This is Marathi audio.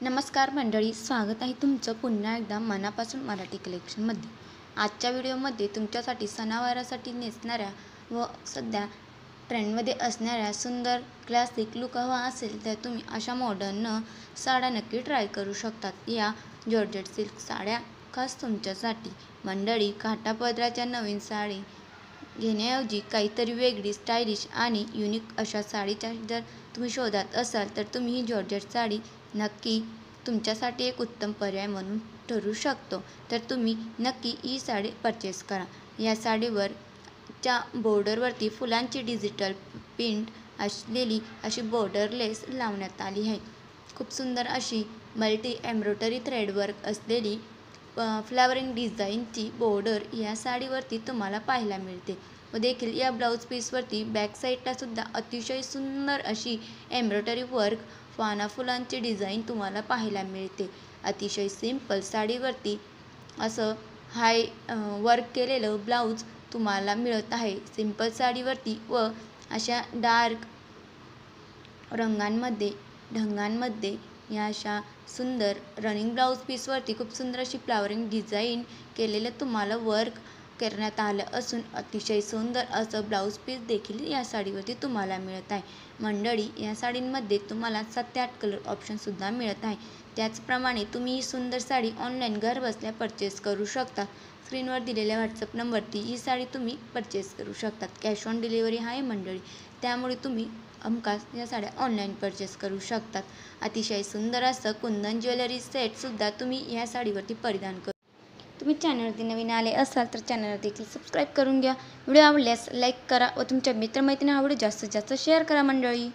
नमस्कार मंडळी, स्वागत आहे तुमचं पुन्हा एकदा मनापासून मराठी कलेक्शनमध्ये। आजच्या व्हिडिओमध्ये तुमच्यासाठी सणावारासाठी नेसणाऱ्या व सध्या ट्रेंडमध्ये असणाऱ्या सुंदर क्लासिक लुक हवा असेल तर तुम्ही अशा मॉडर्न साड्या नक्की ट्राय करू शकतात। या जॉर्जेट सिल्क साड्या खास तुमच्यासाठी। मंडळी, काठापदराच्या नवीन साडी घेण्याऐवजी काहीतरी वेगळी, स्टायलिश आणि युनिक अशा साडीच्या जर तुम्ही शोधात असाल तर तुम्ही ही जॉर्जेट साडी नक्की तुमच्यासाठी एक उत्तम पर्याय म्हणून ठरू शकतो। तर तुम्ही नक्की ही साडी परचेस करा। या साडीवर च्या बॉर्डरवरती फुलांची डिजिटल प्रिंट असलेली अशी बॉर्डर लेस लावण्यात आली आहे। खूप सुंदर अशी मल्टी एम्ब्रॉयडरी थ्रेडवर्क असलेली फ्लावरिंग डिझाईनची बॉर्डर या साडीवरती तुम्हाला पाहायला मिळते व देखील या ब्लाऊज पीसवरती बॅक साईडला सुद्धा अतिशय सुंदर अशी एम्ब्रॉयडरी वर्क पाना फुलांची डिझाईन तुम्हाला पाहायला मिळते। अतिशय सिंपल साडीवरती असं हाय वर्क केलेलं ब्लाऊज तुम्हाला मिळत आहे। सिंपल साडीवरती व अशा डार्क रंगांमध्ये ढगांमध्ये या अशा सुंदर रनिंग ब्लाऊज पीसवरती खूप सुंदर अशी फ्लावरिंग डिझाईन केलेलं तुम्हाला वर्क करण्यात आलं असून अतिशय सुंदर असं ब्लाऊज पीस देखील या साडीवरती तुम्हाला मिळत आहे। मंडळी, या साडींमध्ये तुम्हाला 7 ते 8 कलर ऑप्शनसुद्धा मिळत आहे। त्याचप्रमाणे तुम्ही ही सुंदर साडी ऑनलाईन घर बसल्या परचेस करू शकता। स्क्रीनवर दिलेल्या व्हॉट्सअप नंबरवरती ही साडी तुम्ही परचेस करू शकतात। कॅश ऑन डिलिव्हरी आहे मंडळी, त्यामुळे तुम्ही हमखास या साड्या ऑनलाईन परचेस करू शकतात। अतिशय सुंदर असं कुंदन ज्वेलरी सेटसुद्धा तुम्ही या साडीवरती परिधान करू। तुम्ही चॅनलवरती नवीन आले असाल तर चॅनलला देखील सबस्क्राईब करून घ्या। व्हिडिओ आवडल्यास लाईक करा व तुमच्या मित्रमैत्रिणींना व्हिडिओ जास्तीत जास्त शेअर करा मंडळी।